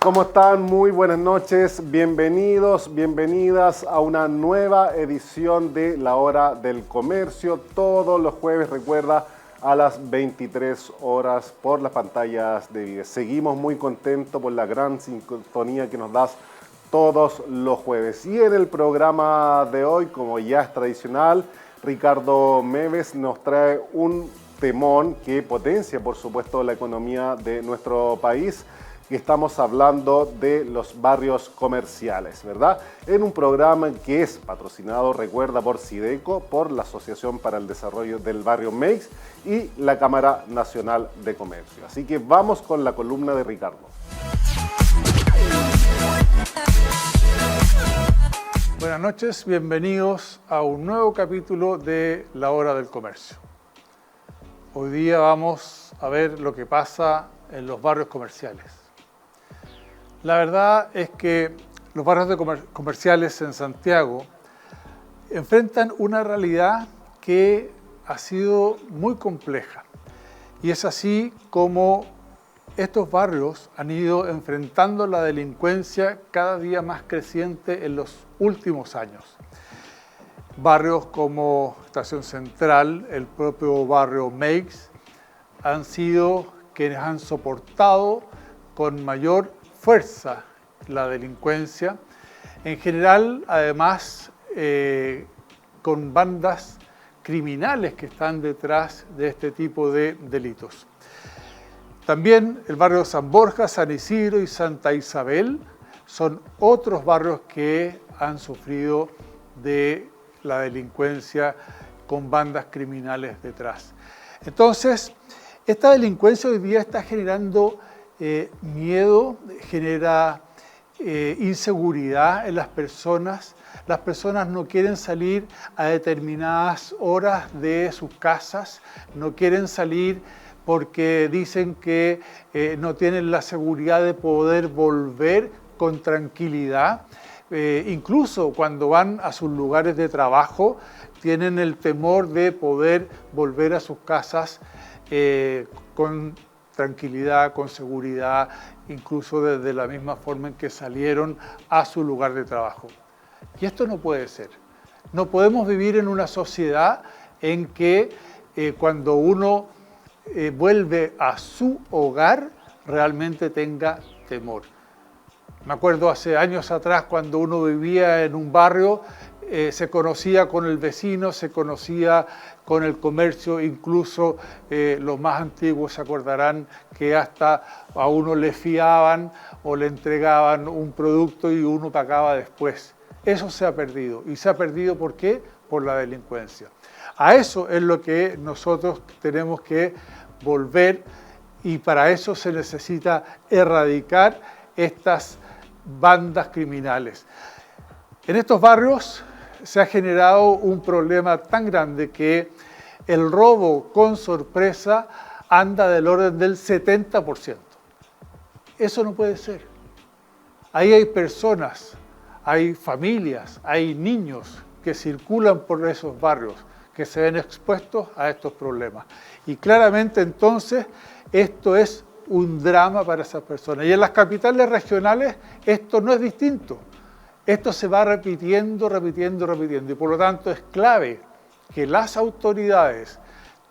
¿Cómo están? Muy buenas noches. Bienvenidos, bienvenidas a una nueva edición de La Hora del Comercio. Todos los jueves, recuerda, a las 23 horas por las pantallas de Vive. Seguimos muy contentos por la gran sintonía que nos das todos los jueves. Y en el programa de hoy, como ya es tradicional, Ricardo Meves nos trae un temón que potencia, por supuesto, la economía de nuestro país. Y estamos hablando de los barrios comerciales, ¿verdad? En un programa que es patrocinado, recuerda, por Sideco, por la Asociación para el Desarrollo del Barrio MEX y la Cámara Nacional de Comercio. Así que vamos con la columna de Ricardo. Buenas noches, bienvenidos a un nuevo capítulo de La Hora del Comercio. Hoy día vamos a ver lo que pasa en los barrios comerciales. La verdad es que los barrios comerciales en Santiago enfrentan una realidad que ha sido muy compleja. Y es así como estos barrios han ido enfrentando la delincuencia cada día más creciente en los últimos años. Barrios como Estación Central, el propio barrio MEX, han sido quienes han soportado con mayor fuerza la delincuencia, en general además con bandas criminales que están detrás de este tipo de delitos. También el barrio San Borja, San Isidro y Santa Isabel son otros barrios que han sufrido de la delincuencia con bandas criminales detrás. Entonces, esta delincuencia hoy día está generando miedo, genera inseguridad en las personas. Las personas no quieren salir a determinadas horas de sus casas, no quieren salir porque dicen que no tienen la seguridad de poder volver con tranquilidad. Incluso cuando van a sus lugares de trabajo, tienen el temor de poder volver a sus casas con tranquilidad, con seguridad, incluso desde la misma forma en que salieron a su lugar de trabajo. Y esto no puede ser. No podemos vivir en una sociedad en que cuando uno vuelve a su hogar realmente tenga temor. Me acuerdo hace años atrás cuando uno vivía en un barrio, se conocía con el vecino, se conocía con el comercio, incluso los más antiguos se acordarán que hasta a uno le fiaban o le entregaban un producto y uno pagaba después. Eso se ha perdido. ¿Y se ha perdido por qué? Por la delincuencia. A eso es lo que nosotros tenemos que volver y para eso se necesita erradicar estas bandas criminales. En estos barrios se ha generado un problema tan grande que el robo con sorpresa anda del orden del 70%. Eso no puede ser. Ahí hay personas, hay familias, hay niños que circulan por esos barrios, que se ven expuestos a estos problemas. Y claramente entonces esto es un drama para esas personas. Y en las capitales regionales esto no es distinto. Esto se va repitiendo. Y por lo tanto es clave que las autoridades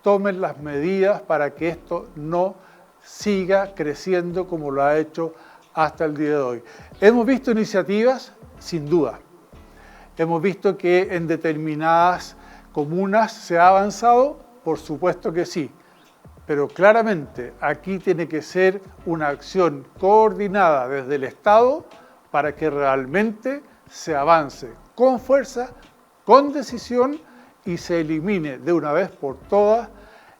tomen las medidas para que esto no siga creciendo como lo ha hecho hasta el día de hoy. Hemos visto iniciativas, sin duda. Hemos visto que en determinadas comunas se ha avanzado, por supuesto que sí. Pero claramente aquí tiene que ser una acción coordinada desde el Estado para que realmente se avance con fuerza, con decisión y se elimine de una vez por todas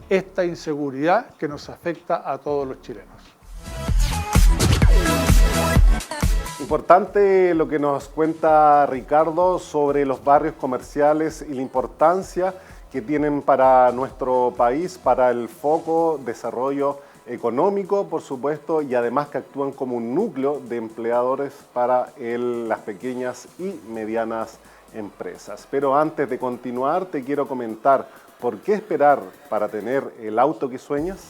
esta inseguridad que nos afecta a todos los chilenos. Importante lo que nos cuenta Ricardo sobre los barrios comerciales y la importancia que tienen para nuestro país, para el foco, desarrollo económico, por supuesto, y además que actúan como un núcleo de empleadores para las pequeñas y medianas empresas. Pero antes de continuar, te quiero comentar, ¿por qué esperar para tener el auto que sueñas?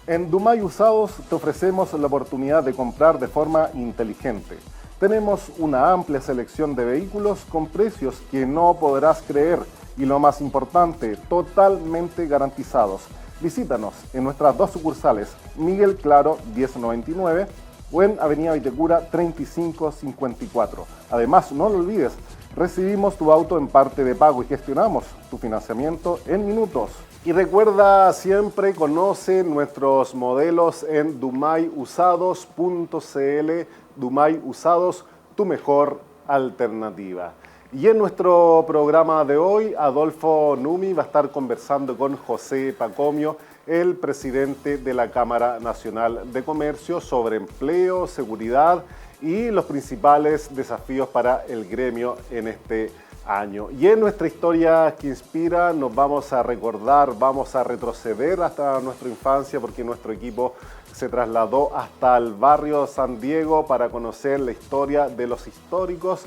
En Dumay Usados te ofrecemos la oportunidad de comprar de forma inteligente. Tenemos una amplia selección de vehículos con precios que no podrás creer y lo más importante, totalmente garantizados. Visítanos en nuestras dos sucursales, Miguel Claro 1099 o en Avenida Vitacura 3554. Además, no lo olvides, recibimos tu auto en parte de pago y gestionamos tu financiamiento en minutos. Y recuerda, siempre conoce nuestros modelos en dumayusados.cl. Dumay Usados, tu mejor alternativa. Y en nuestro programa de hoy, Adolfo Numi va a estar conversando con José Pacomio, el presidente de la Cámara Nacional de Comercio, sobre empleo, seguridad y los principales desafíos para el gremio en este año. Y en nuestra historia que inspira nos vamos a recordar, vamos a retroceder hasta nuestra infancia porque nuestro equipo se trasladó hasta el barrio San Diego para conocer la historia de los históricos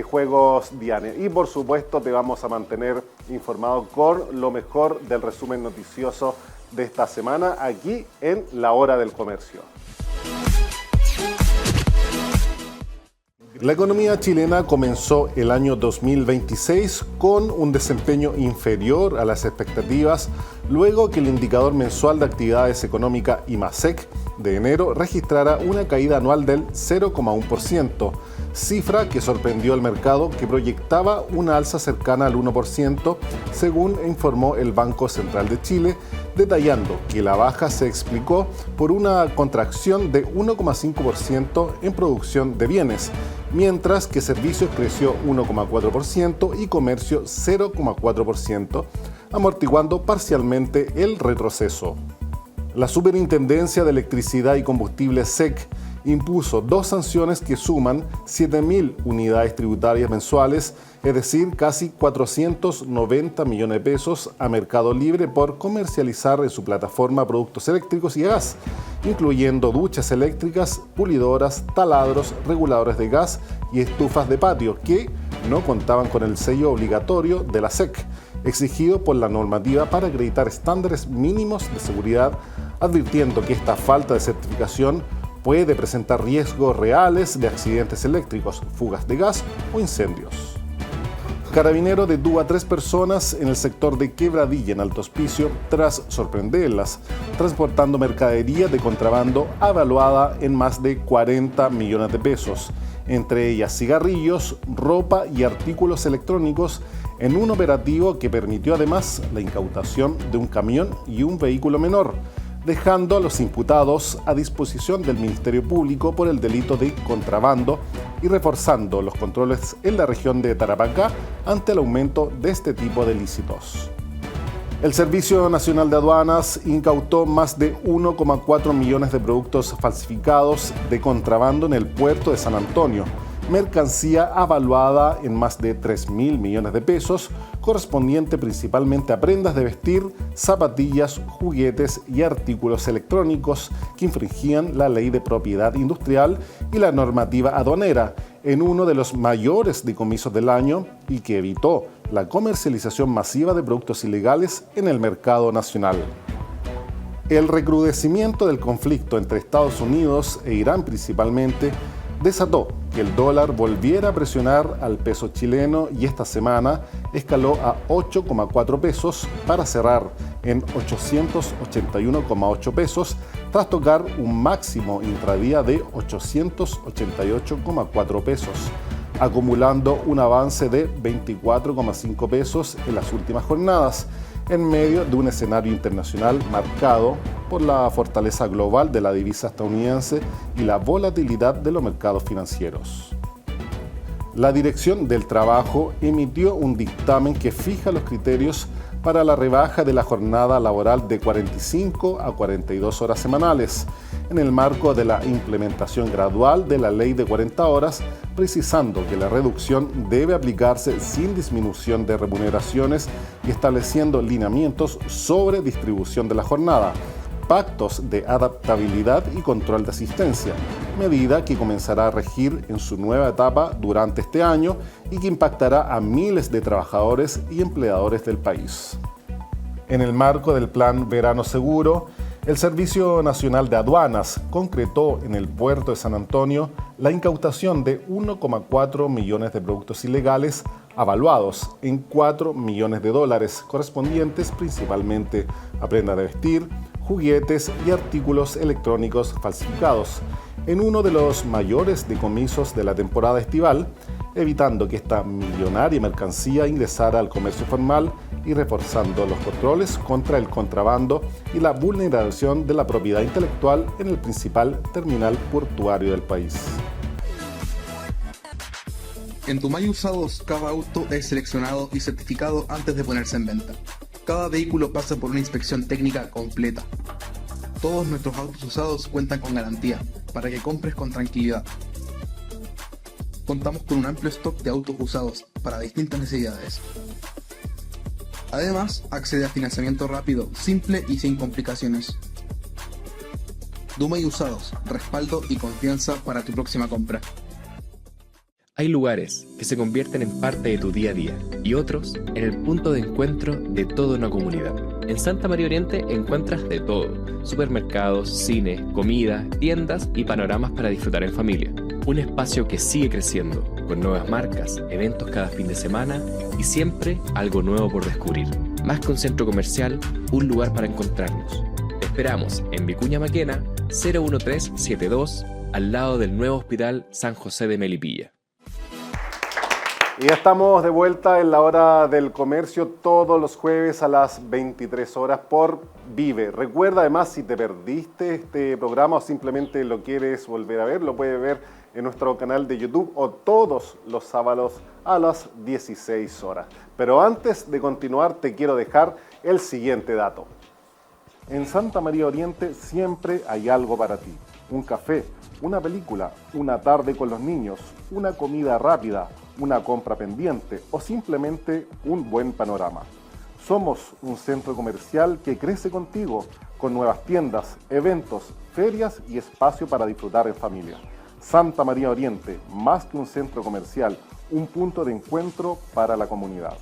Juegos Diane. Y por supuesto te vamos a mantener informado con lo mejor del resumen noticioso de esta semana aquí en La Hora del Comercio. La economía chilena comenzó el año 2026 con un desempeño inferior a las expectativas, luego que el indicador mensual de actividades económicas IMASEC de enero registrara una caída anual del 0,1%, cifra que sorprendió al mercado, que proyectaba una alza cercana al 1%, según informó el Banco Central de Chile, detallando que la baja se explicó por una contracción de 1,5% en producción de bienes, mientras que servicios creció 1,4% y comercio 0,4%, amortiguando parcialmente el retroceso. La Superintendencia de Electricidad y Combustible SEC impuso 2 sanciones que suman 7.000 unidades tributarias mensuales, es decir, casi 490 millones de pesos a Mercado Libre por comercializar en su plataforma productos eléctricos y gas, incluyendo duchas eléctricas, pulidoras, taladros, reguladores de gas y estufas de patio que no contaban con el sello obligatorio de la SEC, exigido por la normativa para acreditar estándares mínimos de seguridad, advirtiendo que esta falta de certificación puede presentar riesgos reales de accidentes eléctricos, fugas de gas o incendios. Carabinero detuvo a 3 personas en el sector de Quebradilla, en Alto Hospicio, tras sorprenderlas, transportando mercadería de contrabando avaluada en más de 40 millones de pesos, entre ellas cigarrillos, ropa y artículos electrónicos, en un operativo que permitió además la incautación de un camión y un vehículo menor, dejando a los imputados a disposición del Ministerio Público por el delito de contrabando y reforzando los controles en la región de Tarapacá ante el aumento de este tipo de ilícitos. El Servicio Nacional de Aduanas incautó más de 1,4 millones de productos falsificados de contrabando en el puerto de San Antonio, mercancía avaluada en más de 3.000 millones de pesos, correspondiente principalmente a prendas de vestir, zapatillas, juguetes y artículos electrónicos que infringían la ley de propiedad industrial y la normativa aduanera, en uno de los mayores decomisos del año y que evitó la comercialización masiva de productos ilegales en el mercado nacional. El recrudecimiento del conflicto entre Estados Unidos e Irán principalmente desató que el dólar volviera a presionar al peso chileno y esta semana escaló a 8,4 pesos para cerrar en 881,8 pesos tras tocar un máximo intradía de 888,4 pesos, acumulando un avance de 24,5 pesos en las últimas jornadas, en medio de un escenario internacional marcado por la fortaleza global de la divisa estadounidense y la volatilidad de los mercados financieros. La Dirección del Trabajo emitió un dictamen que fija los criterios para la rebaja de la jornada laboral de 45 a 42 horas semanales, en el marco de la implementación gradual de la Ley de 40 horas, precisando que la reducción debe aplicarse sin disminución de remuneraciones y estableciendo lineamientos sobre distribución de la jornada, pactos de adaptabilidad y control de asistencia, medida que comenzará a regir en su nueva etapa durante este año y que impactará a miles de trabajadores y empleadores del país. En el marco del Plan Verano Seguro, El Servicio Nacional de Aduanas concretó en el puerto de San Antonio la incautación de 1,4 millones de productos ilegales avaluados en 4 millones de dólares, correspondientes principalmente a prendas de vestir, juguetes y artículos electrónicos falsificados, en uno de los mayores decomisos de la temporada estival, evitando que esta millonaria mercancía ingresara al comercio formal y reforzando los controles contra el contrabando y la vulneración de la propiedad intelectual en el principal terminal portuario del país. En Tumayo Usados, cada auto es seleccionado y certificado antes de ponerse en venta. Cada vehículo pasa por una inspección técnica completa. Todos nuestros autos usados cuentan con garantía, para que compres con tranquilidad. Contamos con un amplio stock de autos usados para distintas necesidades. Además, accede a financiamiento rápido, simple y sin complicaciones. Duma y Usados, respaldo y confianza para tu próxima compra. Hay lugares que se convierten en parte de tu día a día y otros en el punto de encuentro de toda una comunidad. En Santa María Oriente encuentras de todo: supermercados, cine, comida, tiendas y panoramas para disfrutar en familia. Un espacio que sigue creciendo, con nuevas marcas, eventos cada fin de semana y siempre algo nuevo por descubrir. Más que un centro comercial, un lugar para encontrarnos. Te esperamos en Vicuña Maquena, 01372, al lado del nuevo Hospital San José de Melipilla. Y ya estamos de vuelta en la hora del comercio todos los jueves a las 23 horas por Vive. Recuerda además, si te perdiste este programa o simplemente lo quieres volver a ver, lo puedes ver en nuestro canal de YouTube o todos los sábados a las 16 horas. Pero antes de continuar te quiero dejar el siguiente dato. En Santa María Oriente siempre hay algo para ti. Un café, una película, una tarde con los niños, una comida rápida, una compra pendiente o simplemente un buen panorama. Somos un centro comercial que crece contigo, con nuevas tiendas, eventos, ferias y espacio para disfrutar en familia. Santa María Oriente, más que un centro comercial, un punto de encuentro para la comunidad.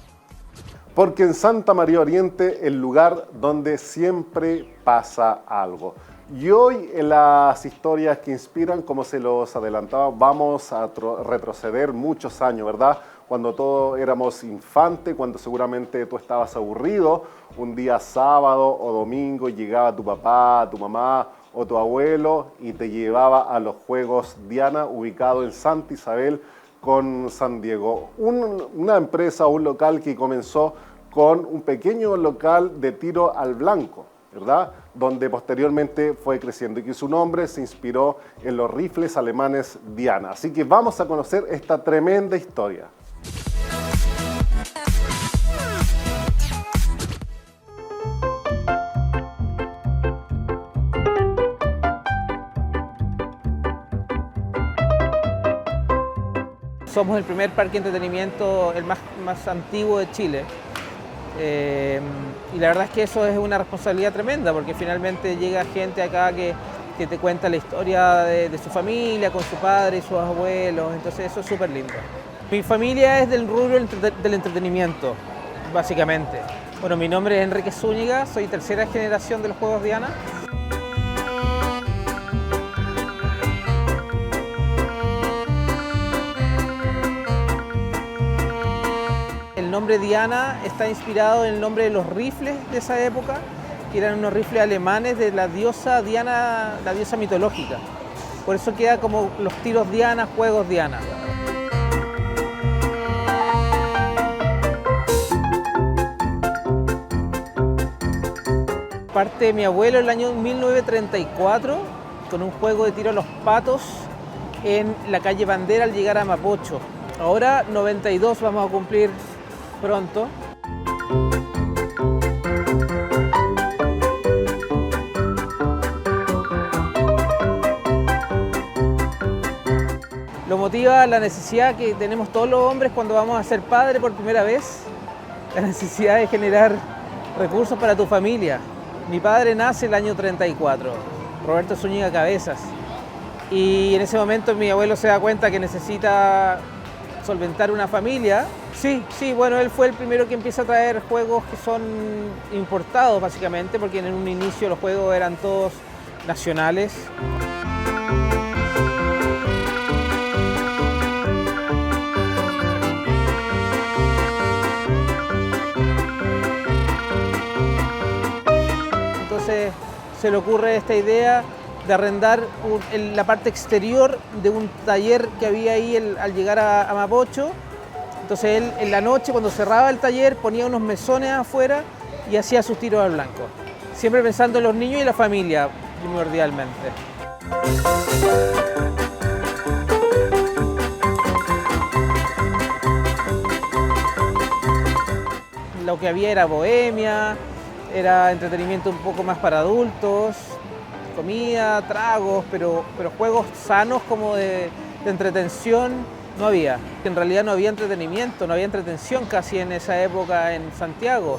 Porque en Santa María Oriente, el lugar donde siempre pasa algo. Y hoy en las historias que inspiran, como se los adelantaba, vamos a retroceder muchos años, ¿verdad? Cuando todos éramos infantes, cuando seguramente tú estabas aburrido, un día sábado o domingo llegaba tu papá, tu mamá o tu abuelo y te llevaba a los Juegos Diana, ubicado en Santa Isabel con San Diego. Una empresa, un local que comenzó con un pequeño local de tiro al blanco, ¿verdad? Donde posteriormente fue creciendo y que su nombre se inspiró en los rifles alemanes Diana. Así que vamos a conocer esta tremenda historia. Somos el primer parque de entretenimiento, el más antiguo de Chile. Y la verdad es que eso es una responsabilidad tremenda, porque finalmente llega gente acá que te cuenta la historia de su familia, con su padre y sus abuelos, entonces eso es súper lindo. Mi familia es del rubro del entretenimiento, básicamente. Bueno, mi nombre es Enrique Zúñiga, soy tercera generación de los Juegos Diana. El nombre Diana está inspirado en el nombre de los rifles de esa época, que eran unos rifles alemanes de la diosa Diana, la diosa mitológica. Por eso queda como los tiros Diana, Juegos Diana. Parte de mi abuelo en el año 1934 con un juego de tiro a los patos en la calle Bandera al llegar a Mapocho. Ahora 92 vamos a cumplir pronto. Lo motiva la necesidad que tenemos todos los hombres cuando vamos a ser padres por primera vez, la necesidad de generar recursos para tu familia. Mi padre nace el año 34, Roberto Zúñiga Cabezas, y en ese momento mi abuelo se da cuenta que necesita solventar una familia Sí, bueno, él fue el primero que empieza a traer juegos que son importados básicamente, porque en un inicio los juegos eran todos nacionales. Entonces se le ocurre esta idea de arrendar la parte exterior de un taller que había ahí al llegar a Mapocho. Entonces él en la noche, cuando cerraba el taller, ponía unos mesones afuera y hacía sus tiros al blanco. Siempre pensando en los niños y la familia, primordialmente. Lo que había era bohemia, era entretenimiento un poco más para adultos, comida, tragos, pero juegos sanos como de entretención no había. En realidad no había entretenimiento, no había entretención casi en esa época en Santiago.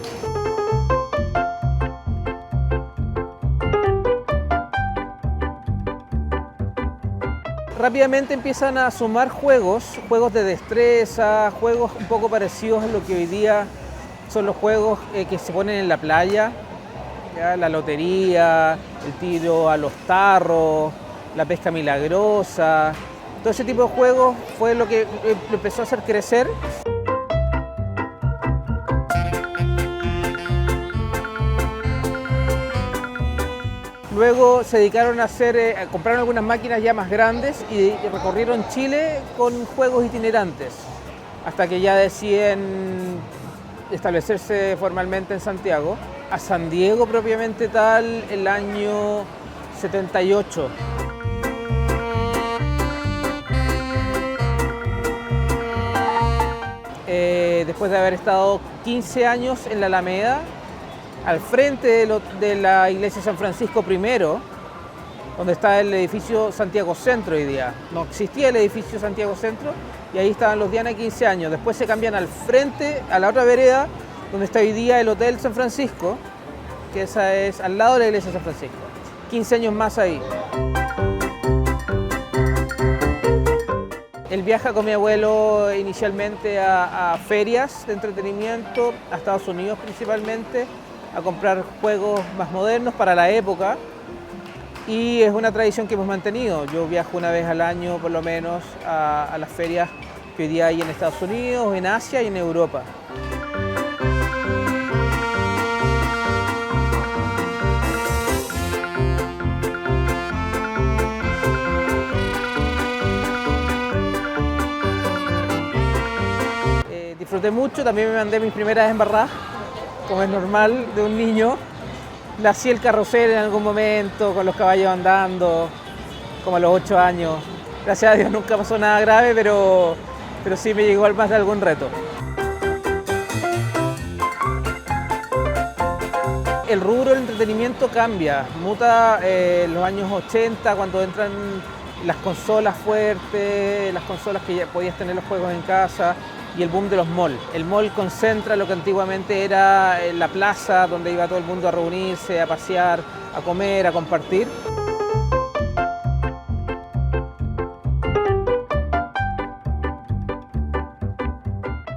Rápidamente empiezan a sumar juegos de destreza, juegos un poco parecidos a lo que hoy día son los juegos que se ponen en la playa, ¿ya? La lotería, el tiro a los tarros, la pesca milagrosa. Todo ese tipo de juegos fue lo que lo empezó a hacer crecer. Luego se dedicaron a compraron algunas máquinas ya más grandes y recorrieron Chile con juegos itinerantes, hasta que ya deciden establecerse formalmente en Santiago. A San Diego propiamente tal, el año 78. Después de haber estado 15 años en la Alameda, al frente de la iglesia San Francisco I, donde está el edificio Santiago Centro hoy día. No existía el edificio Santiago Centro y ahí estaban los Diana 15 años. Después se cambian al frente, a la otra vereda, donde está hoy día el Hotel San Francisco, que esa es al lado de la iglesia San Francisco. 15 años más ahí. Él viaja con mi abuelo inicialmente a ferias de entretenimiento, a Estados Unidos principalmente, a comprar juegos más modernos para la época, y es una tradición que hemos mantenido. Yo viajo una vez al año por lo menos a las ferias que hoy día hay en Estados Unidos, en Asia y en Europa. Disfruté mucho, también me mandé mis primeras embarradas, como es normal de un niño. Le hacía el carrusel en algún momento, con los caballos andando, como a los 8 años. Gracias a Dios nunca pasó nada grave, pero sí me llegó más de algún reto. El rubro del entretenimiento cambia, muta en los años 80, cuando entran las consolas fuertes, las consolas que ya podías tener los juegos en casa, y el boom de los malls. El mall concentra lo que antiguamente era la plaza donde iba todo el mundo a reunirse, a pasear, a comer, a compartir.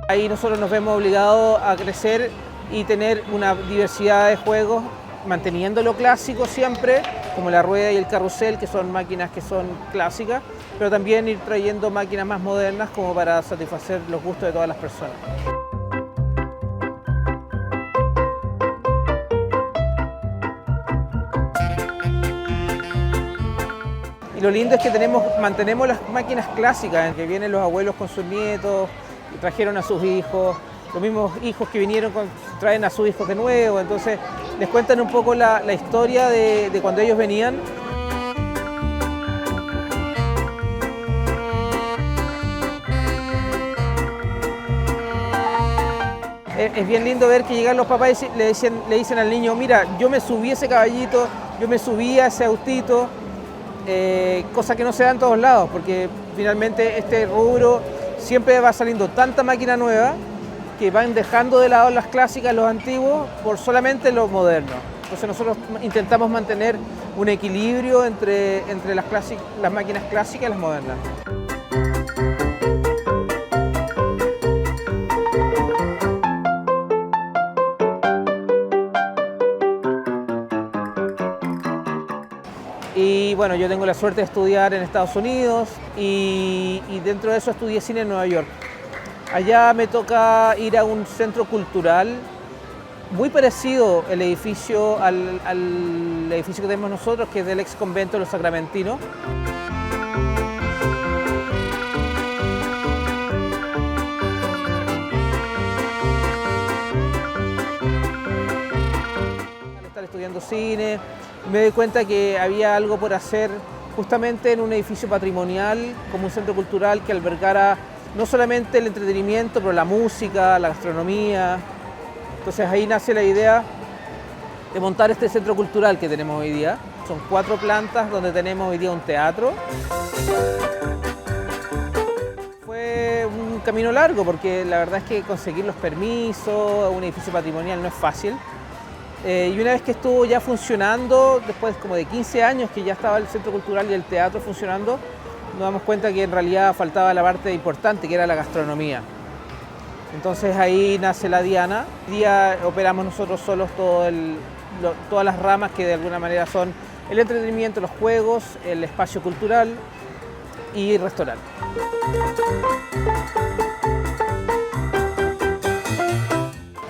Ahí nosotros nos vemos obligados a crecer y tener una diversidad de juegos, manteniendo lo clásico siempre, como la rueda y el carrusel, que son máquinas que son clásicas, pero también ir trayendo máquinas más modernas como para satisfacer los gustos de todas las personas. Y lo lindo es que mantenemos las máquinas clásicas, en que vienen los abuelos con sus nietos, y trajeron a sus hijos, los mismos hijos que vinieron traen a sus hijos de nuevo, entonces les cuentan un poco la historia de cuando ellos venían. Es bien lindo ver que llegan los papás y le dicen al niño, mira, yo me subí a ese caballito, yo me subí a ese autito, cosa que no se da en todos lados, porque finalmente este rubro siempre va saliendo tanta máquina nueva que van dejando de lado las clásicas, los antiguos, por solamente los modernos. Entonces nosotros intentamos mantener un equilibrio entre las máquinas clásicas y las modernas. Y bueno, yo tengo la suerte de estudiar en Estados Unidos y dentro de eso estudié cine en Nueva York. Allá me toca ir a un centro cultural muy parecido el edificio al edificio que tenemos nosotros, que es del ex convento de los Sacramentinos. Al estar estudiando cine, me doy cuenta que había algo por hacer justamente en un edificio patrimonial, como un centro cultural que albergara no solamente el entretenimiento, pero la música, la gastronomía. Entonces ahí nace la idea de montar este centro cultural que tenemos hoy día. Son 4 plantas donde tenemos hoy día un teatro. Fue un camino largo porque la verdad es que conseguir los permisos, un edificio patrimonial no es fácil. Y una vez que estuvo ya funcionando, después como de 15 años que ya estaba el centro cultural y el teatro funcionando, nos damos cuenta que en realidad faltaba la parte importante, que era la gastronomía. Entonces ahí nace la Diana. Hoy día operamos nosotros solos todas las ramas que de alguna manera son el entretenimiento, los juegos, el espacio cultural y el restaurante.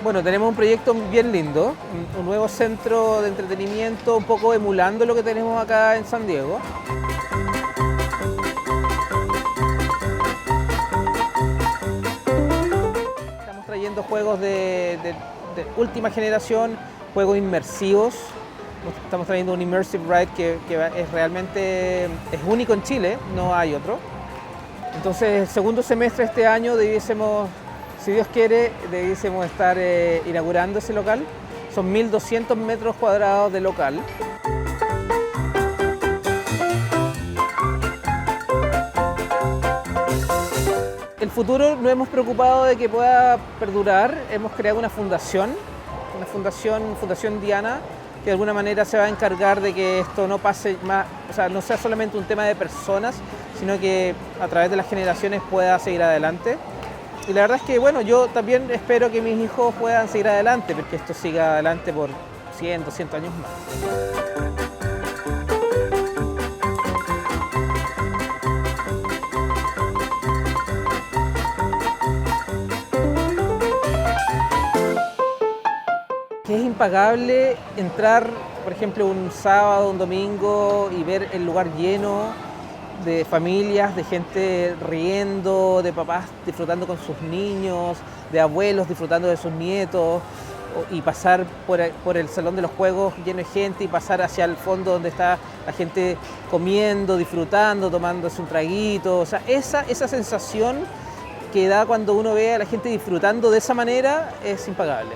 Bueno, tenemos un proyecto bien lindo, un nuevo centro de entretenimiento, un poco emulando lo que tenemos acá en San Diego. Estamos trayendo juegos de última generación, juegos inmersivos. Estamos trayendo un Immersive Ride que es realmente único en Chile, no hay otro. Entonces, el segundo semestre de este año debiésemos, si Dios quiere, debiésemos estar inaugurando ese local. Son 1.200 metros cuadrados de local. El futuro nos hemos preocupado de que pueda perdurar. Hemos creado una fundación Diana, que de alguna manera se va a encargar de que esto no pase más, o sea, no sea solamente un tema de personas, sino que a través de las generaciones pueda seguir adelante. Y la verdad es que, bueno, yo también espero que mis hijos puedan seguir adelante, porque esto siga adelante por 100, 200 años más. Es impagable entrar, por ejemplo, un sábado, un domingo y ver el lugar lleno de familias, de gente riendo, de papás disfrutando con sus niños, de abuelos disfrutando de sus nietos, y pasar por el salón de los juegos lleno de gente y pasar hacia el fondo donde está la gente comiendo, disfrutando, tomándose un traguito. O sea, esa sensación que da cuando uno ve a la gente disfrutando de esa manera es impagable.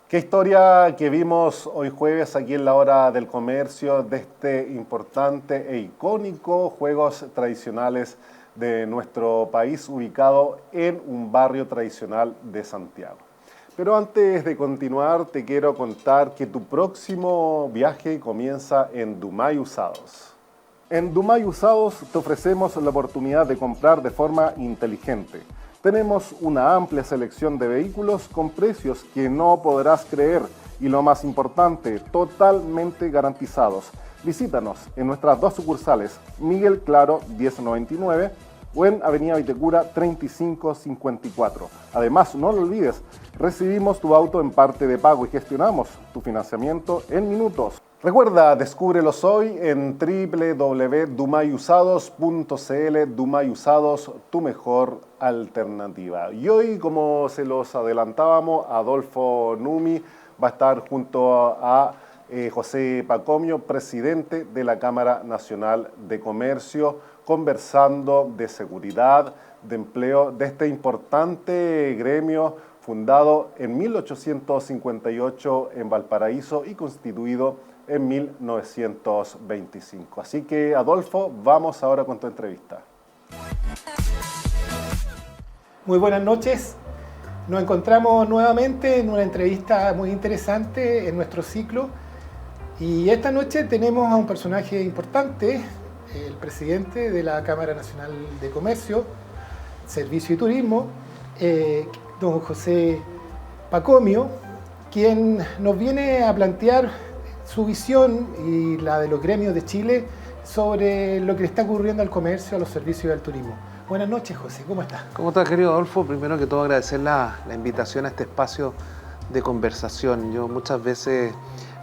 Qué historia que vimos hoy jueves aquí en la Hora del Comercio de este importante e icónico juegos tradicionales de nuestro país ubicado en un barrio tradicional de Santiago. Pero antes de continuar te quiero contar que tu próximo viaje comienza en Dumay Usados. En Dumay Usados te ofrecemos la oportunidad de comprar de forma inteligente. Tenemos una amplia selección de vehículos con precios que no podrás creer y, lo más importante, totalmente garantizados. Visítanos en nuestras 2 sucursales, Miguel Claro 1099 o en Avenida Vitacura 3554. Además, no lo olvides, recibimos tu auto en parte de pago y gestionamos tu financiamiento en minutos. Recuerda, descúbrelos hoy en www.dumayusados.cl. Dumay Usados, tu mejor alternativa. Y hoy, como se los adelantábamos, Adolfo Numi va a estar junto a José Pacomio, presidente de la Cámara Nacional de Comercio, conversando de seguridad, de empleo, de este importante gremio fundado en 1858 en Valparaíso y constituido en 1925. Así que, Adolfo, vamos ahora con tu entrevista. Muy buenas noches. Nos encontramos nuevamente en una entrevista muy interesante en nuestro ciclo. Y esta noche tenemos a un personaje importante, el presidente de la Cámara Nacional de Comercio, Servicio y Turismo, don José Pacomio, quien nos viene a plantear su visión y la de los gremios de Chile sobre lo que le está ocurriendo al comercio, a los servicios y al turismo. Buenas noches, José, ¿cómo estás? ¿Cómo estás, querido Adolfo? Primero que todo agradecer la invitación a este espacio de conversación. Yo muchas veces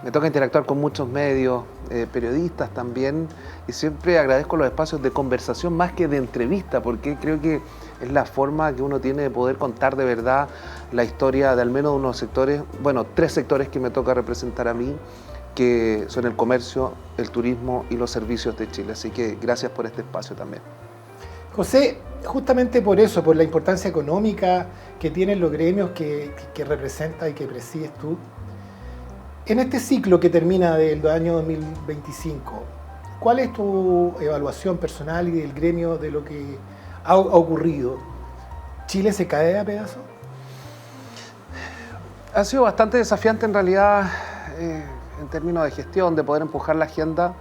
me toca interactuar con muchos medios, periodistas también, y siempre agradezco los espacios de conversación más que de entrevista, porque creo que es la forma que uno tiene de poder contar de verdad la historia de al menos unos sectores, bueno, 3 sectores que me toca representar a mí, que son el comercio, el turismo y los servicios de Chile. Así que gracias por este espacio también. José, justamente por eso, por la importancia económica que tienen los gremios que representas y que presides tú, en este ciclo que termina del año 2025, ¿cuál es tu evaluación personal y del gremio de lo que ha ocurrido? ¿Chile se cae a pedazos? Ha sido bastante desafiante en realidad en términos de gestión, de poder empujar la agenda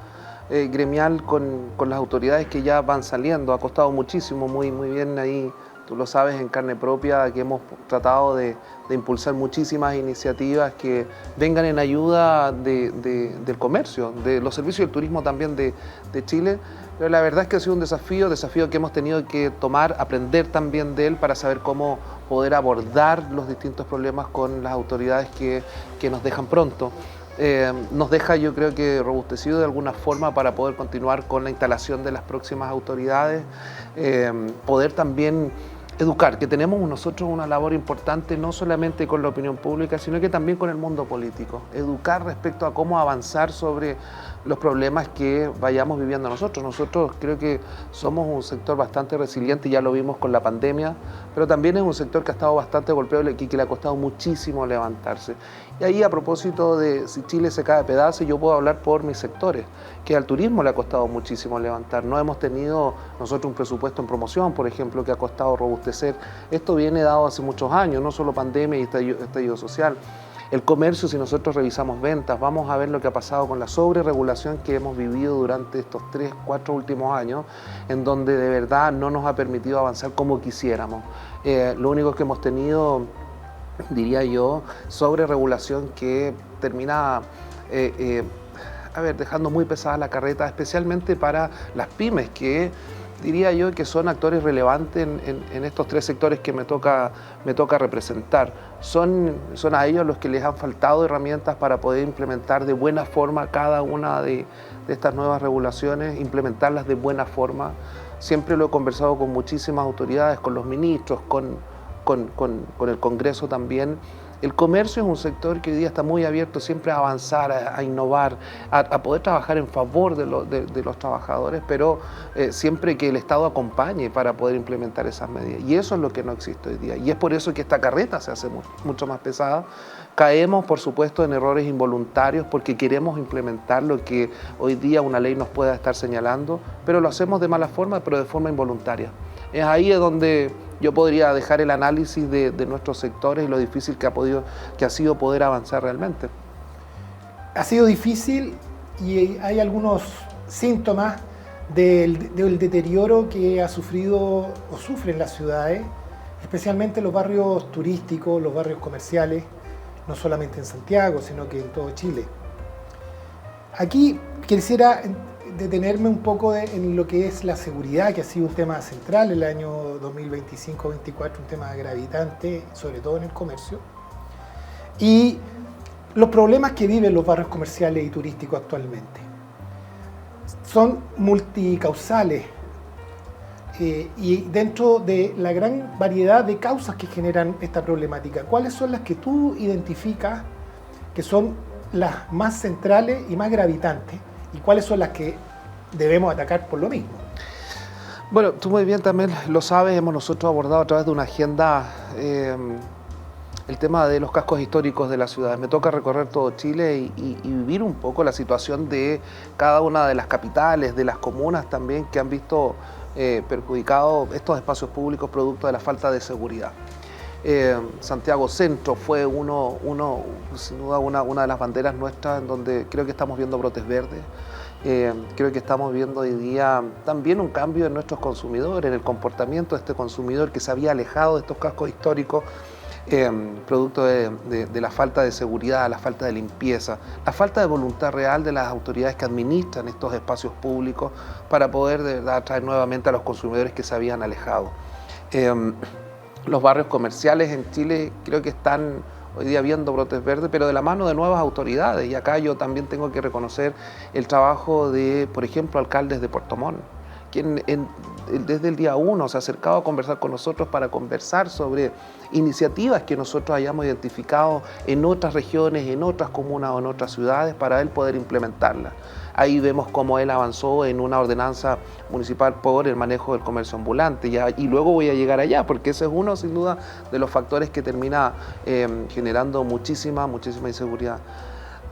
gremial con las autoridades que ya van saliendo. Ha costado muchísimo, muy bien ahí, tú lo sabes, en carne propia, que hemos tratado de impulsar muchísimas iniciativas que vengan en ayuda del comercio, de los servicios y el turismo también de Chile. Pero la verdad es que ha sido un desafío que hemos tenido que tomar, aprender también de él para saber cómo poder abordar los distintos problemas con las autoridades que nos dejan pronto. Nos deja, yo creo que robustecido de alguna forma para poder continuar con la instalación de las próximas autoridades, poder también educar, que tenemos nosotros una labor importante no solamente con la opinión pública, sino que también con el mundo político. Educar respecto a cómo avanzar sobre los problemas que vayamos viviendo nosotros. Nosotros creo que somos un sector bastante resiliente, ya lo vimos con la pandemia, pero también es un sector que ha estado bastante golpeado y que le ha costado muchísimo levantarse. Y ahí, a propósito de si Chile se cae a pedazos, yo puedo hablar por mis sectores, que al turismo le ha costado muchísimo levantar. No hemos tenido nosotros un presupuesto en promoción, por ejemplo, que ha costado robustecer. Esto viene dado hace muchos años, no solo pandemia y estallido social. El comercio, si nosotros revisamos ventas, vamos a ver lo que ha pasado con la sobreregulación que hemos vivido durante estos 3, 4 últimos años, en donde de verdad no nos ha permitido avanzar como quisiéramos. Lo único que hemos tenido, diría yo, sobreregulación que termina dejando muy pesada la carreta, especialmente para las pymes, que diría yo que son actores relevantes en estos 3 sectores que me toca representar. Son a ellos los que les han faltado herramientas para poder implementar de buena forma cada una de estas nuevas regulaciones, implementarlas de buena forma. Siempre lo he conversado con muchísimas autoridades, con los ministros, con el Congreso también. El comercio es un sector que hoy día está muy abierto siempre a avanzar, a innovar, a poder trabajar en favor de los trabajadores, pero siempre que el Estado acompañe para poder implementar esas medidas. Y eso es lo que no existe hoy día. Y es por eso que esta carreta se hace mucho más pesada. Caemos, por supuesto, en errores involuntarios porque queremos implementar lo que hoy día una ley nos pueda estar señalando, pero lo hacemos de mala forma, pero de forma involuntaria. Es ahí donde yo podría dejar el análisis de nuestros sectores y lo difícil que ha sido poder avanzar realmente. Ha sido difícil y hay algunos síntomas del deterioro que ha sufrido o sufren las ciudades, especialmente los barrios turísticos, los barrios comerciales, no solamente en Santiago, sino que en todo Chile. Aquí quisiera detenerme un poco en lo que es la seguridad, que ha sido un tema central el año 2025-2024, un tema gravitante, sobre todo en el comercio, y los problemas que viven los barrios comerciales y turísticos actualmente. Son multicausales y dentro de la gran variedad de causas que generan esta problemática, ¿cuáles son las que tú identificas que son las más centrales y más gravitantes? ¿Y cuáles son las que debemos atacar por lo mismo? Bueno, tú muy bien también lo sabes, hemos nosotros abordado a través de una agenda el tema de los cascos históricos de las ciudades. Me toca recorrer todo Chile y vivir un poco la situación de cada una de las capitales, de las comunas también, que han visto perjudicados estos espacios públicos producto de la falta de seguridad. Santiago Centro fue sin duda una de las banderas nuestras, en donde creo que estamos viendo brotes verdes. Creo que estamos viendo hoy día también un cambio en nuestros consumidores, en el comportamiento de este consumidor que se había alejado de estos cascos históricos, producto de la falta de seguridad, la falta de limpieza, la falta de voluntad real de las autoridades que administran estos espacios públicos para poder de verdad atraer nuevamente a los consumidores que se habían alejado. Los barrios comerciales en Chile creo que están hoy día viendo brotes verdes, pero de la mano de nuevas autoridades. Y acá yo también tengo que reconocer el trabajo de, por ejemplo, alcaldes de Puerto Montt, quien desde el día 1 se ha acercado a conversar con nosotros para conversar sobre iniciativas que nosotros hayamos identificado en otras regiones, en otras comunas o en otras ciudades para él poder implementarlas. Ahí vemos cómo él avanzó en una ordenanza municipal por el manejo del comercio ambulante, y luego voy a llegar allá, porque ese es uno, sin duda, de los factores que termina generando muchísima inseguridad.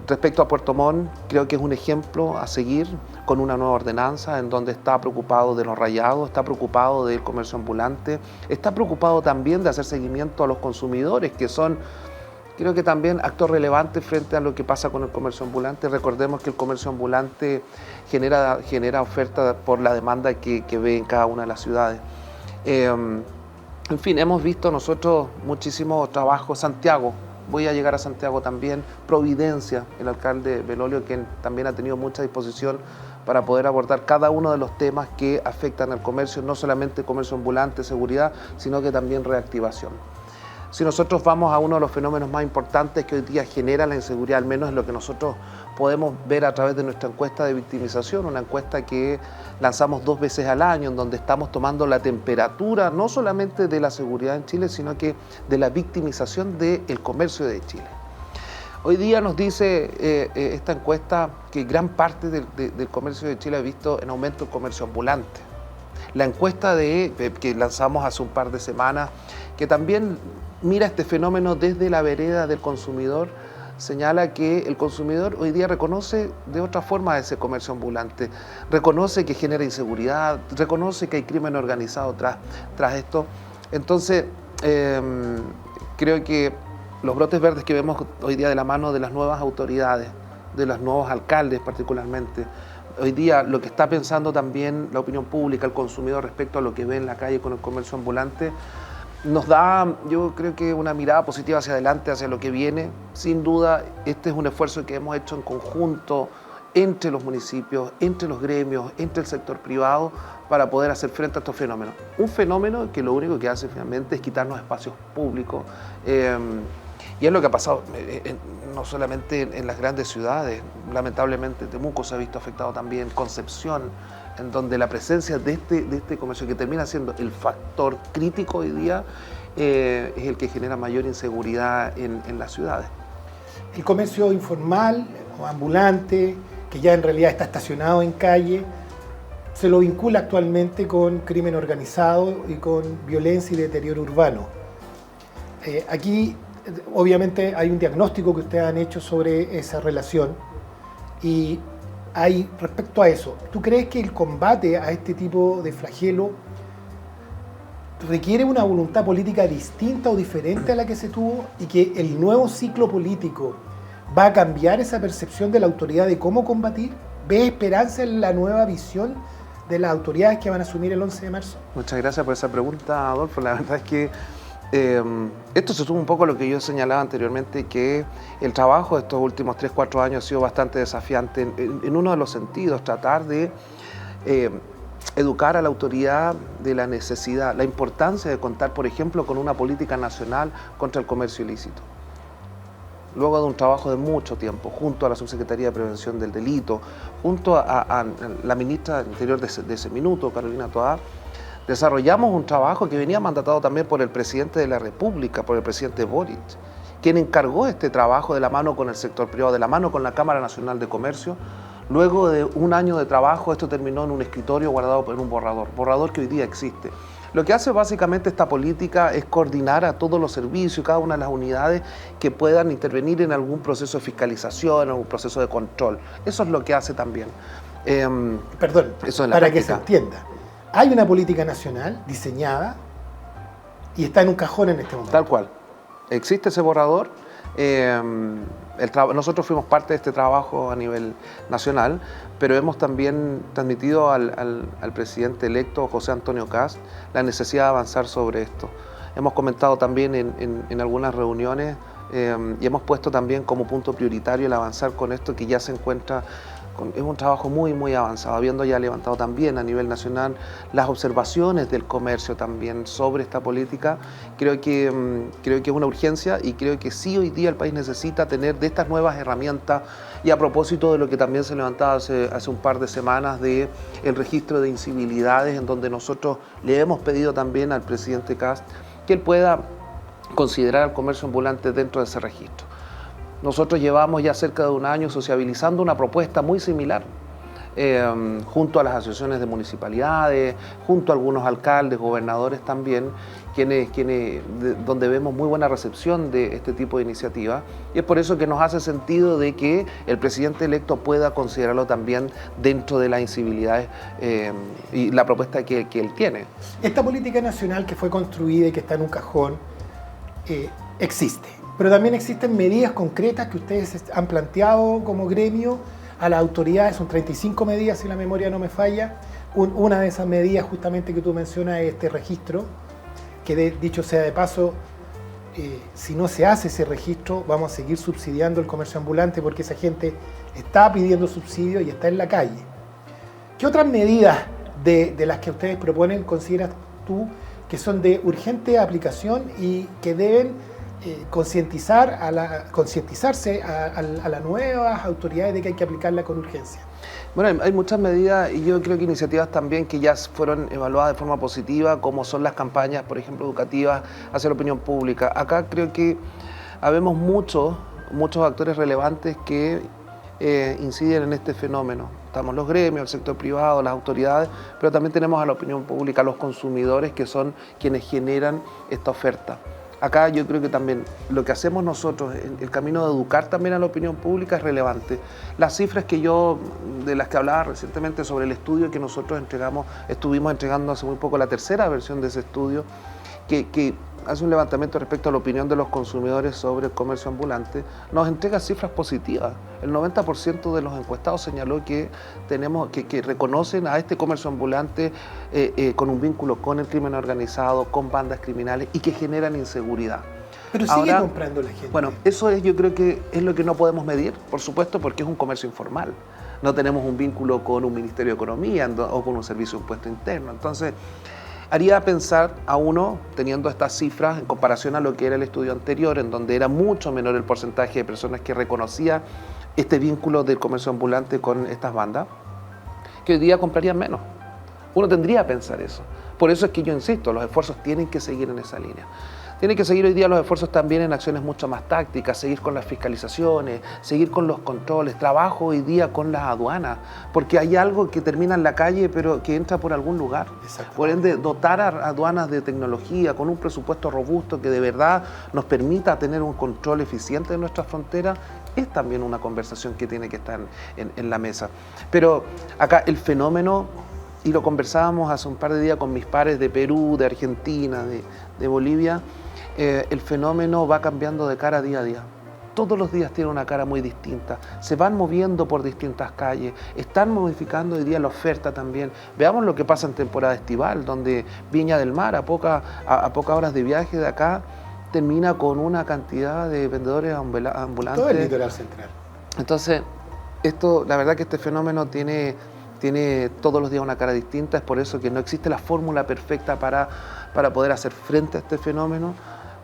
Respecto a Puerto Montt, creo que es un ejemplo a seguir con una nueva ordenanza en donde está preocupado de los rayados, está preocupado del comercio ambulante, está preocupado también de hacer seguimiento a los consumidores, que son, creo que también actor relevante frente a lo que pasa con el comercio ambulante. Recordemos que el comercio ambulante genera oferta por la demanda que ve en cada una de las ciudades. En fin, hemos visto nosotros muchísimo trabajo. Santiago, voy a llegar a Santiago también. Providencia, el alcalde Belolio, quien también ha tenido mucha disposición para poder abordar cada uno de los temas que afectan al comercio, no solamente comercio ambulante, seguridad, sino que también reactivación. Si nosotros vamos a uno de los fenómenos más importantes que hoy día genera la inseguridad, al menos es lo que nosotros podemos ver a través de nuestra encuesta de victimización, una encuesta que lanzamos 2 veces al año, en donde estamos tomando la temperatura no solamente de la seguridad en Chile, sino que de la victimización del comercio de Chile. Hoy día nos dice esta encuesta que gran parte del comercio de Chile ha visto en aumento el comercio ambulante. La encuesta que lanzamos hace un par de semanas, que también mira este fenómeno desde la vereda del consumidor, señala que el consumidor hoy día reconoce de otra forma ese comercio ambulante, reconoce que genera inseguridad, reconoce que hay crimen organizado tras esto. Entonces, creo que los brotes verdes que vemos hoy día de la mano de las nuevas autoridades, de los nuevos alcaldes particularmente, hoy día lo que está pensando también la opinión pública, el consumidor respecto a lo que ve en la calle con el comercio ambulante, nos da, yo creo que una mirada positiva hacia adelante, hacia lo que viene. Sin duda, este es un esfuerzo que hemos hecho en conjunto entre los municipios, entre los gremios, entre el sector privado, para poder hacer frente a estos fenómenos. Un fenómeno que lo único que hace finalmente es quitarnos espacios públicos. Y es lo que ha pasado no solamente en las grandes ciudades. Lamentablemente Temuco se ha visto afectado también, Concepción, en donde la presencia de este comercio, que termina siendo el factor crítico hoy día, es el que genera mayor inseguridad en las ciudades. El comercio informal o ambulante, que ya en realidad está estacionado en calle, se lo vincula actualmente con crimen organizado y con violencia y deterioro urbano. Aquí obviamente hay un diagnóstico que ustedes han hecho sobre esa relación, y respecto a eso, ¿tú crees que el combate a este tipo de flagelo requiere una voluntad política distinta o diferente a la que se tuvo, y que el nuevo ciclo político va a cambiar esa percepción de la autoridad de cómo combatir? ¿Ves esperanza en la nueva visión de las autoridades que van a asumir el 11 de marzo? Muchas gracias por esa pregunta, Adolfo. La verdad es que esto se suma un poco a lo que yo señalaba anteriormente, que el trabajo de estos últimos 3-4 años ha sido bastante desafiante en uno de los sentidos, tratar de educar a la autoridad de la necesidad, la importancia de contar, por ejemplo, con una política nacional contra el comercio ilícito. Luego de un trabajo de mucho tiempo, junto a la Subsecretaría de Prevención del Delito, junto a la ministra del Interior de ese minuto, Carolina Toá, desarrollamos un trabajo que venía mandatado también por el presidente de la República, por el presidente Boric, quien encargó este trabajo de la mano con el sector privado, de la mano con la Cámara Nacional de Comercio. Luego de un año de trabajo, esto terminó en un escritorio guardado en un borrador que hoy día existe. Lo que hace básicamente esta política es coordinar a todos los servicios, cada una de las unidades que puedan intervenir en algún proceso de fiscalización, en algún proceso de control. Eso es lo que hace también. Perdón, eso es la para práctica. que se entienda. Hay una política nacional diseñada y está en un cajón en este momento. Tal cual. Existe ese borrador. Nosotros fuimos parte de este trabajo a nivel nacional, pero hemos también transmitido al presidente electo, José Antonio Kast, la necesidad de avanzar sobre esto. hemos comentado también en algunas reuniones y hemos puesto también como punto prioritario el avanzar con esto que ya se encuentra. Es un trabajo muy avanzado, habiendo ya levantado también a nivel nacional las observaciones del comercio también sobre esta política. Creo que es una urgencia y creo que sí hoy día el país necesita tener de estas nuevas herramientas. Y a propósito de lo que también se levantaba hace un par de semanas de el registro de incivilidades, en donde nosotros le hemos pedido también al presidente Kast que él pueda considerar al comercio ambulante dentro de ese registro. Nosotros llevamos ya cerca de un año sociabilizando una propuesta muy similar, junto a las asociaciones de municipalidades, junto a algunos alcaldes, gobernadores también, donde vemos muy buena recepción de este tipo de iniciativas, y es por eso que nos hace sentido de que el presidente electo pueda considerarlo también dentro de las incivilidades y la propuesta que él tiene. Esta política nacional que fue construida y que está en un cajón existe. Pero también existen medidas concretas que ustedes han planteado como gremio a las autoridades, son 35 medidas si la memoria no me falla. Una de esas medidas justamente que tú mencionas es este registro, que dicho sea de paso, si no se hace ese registro vamos a seguir subsidiando el comercio ambulante porque esa gente está pidiendo subsidio y está en la calle. ¿Qué otras medidas de las que ustedes proponen consideras tú que son de urgente aplicación y que deben concientizarse a las nuevas autoridades de que hay que aplicarla con urgencia? Bueno, hay muchas medidas y yo creo que iniciativas también que ya fueron evaluadas de forma positiva, como son las campañas, por ejemplo, educativas hacia la opinión pública. Acá creo que habemos muchos actores relevantes que inciden en este fenómeno. Estamos los gremios, el sector privado, las autoridades, pero también tenemos a la opinión pública, a los consumidores, que son quienes generan esta oferta. Acá yo creo que también lo que hacemos nosotros, el camino de educar también a la opinión pública es relevante. Las cifras de las que hablaba recientemente sobre el estudio que nosotros estuvimos entregando hace muy poco la tercera versión de ese estudio, que hace un levantamiento respecto a la opinión de los consumidores sobre el comercio ambulante, nos entrega cifras positivas. El 90% de los encuestados señaló que reconocen a este comercio ambulante con un vínculo con el crimen organizado, con bandas criminales y que generan inseguridad. Pero sigue comprando la gente. Bueno, eso yo creo que es lo que no podemos medir, por supuesto, porque es un comercio informal. No tenemos un vínculo con un Ministerio de Economía o con un servicio de impuesto interno. Entonces, haría pensar a uno, teniendo estas cifras en comparación a lo que era el estudio anterior, en donde era mucho menor el porcentaje de personas que reconocía este vínculo del comercio ambulante con estas bandas, que hoy día comprarían menos. Uno tendría que pensar eso. Por eso es que yo insisto, los esfuerzos tienen que seguir en esa línea. Tienen que seguir hoy día los esfuerzos también en acciones mucho más tácticas, seguir con las fiscalizaciones, seguir con los controles, trabajo hoy día con las aduanas, porque hay algo que termina en la calle pero que entra por algún lugar. Por ende, dotar a aduanas de tecnología, con un presupuesto robusto que de verdad nos permita tener un control eficiente de nuestras fronteras, es también una conversación que tiene que estar en la mesa. Pero acá el fenómeno, y lo conversábamos hace un par de días con mis pares de Perú, de Argentina, de Bolivia, el fenómeno va cambiando de cara día a día. Todos los días tiene una cara muy distinta, se van moviendo por distintas calles, están modificando hoy día la oferta también. Veamos lo que pasa en temporada estival, donde Viña del Mar, a pocas horas de viaje de acá, termina con una cantidad de vendedores ambulantes. Todo el litoral central. Entonces, la verdad que este fenómeno tiene todos los días una cara distinta, es por eso que no existe la fórmula perfecta para poder hacer frente a este fenómeno.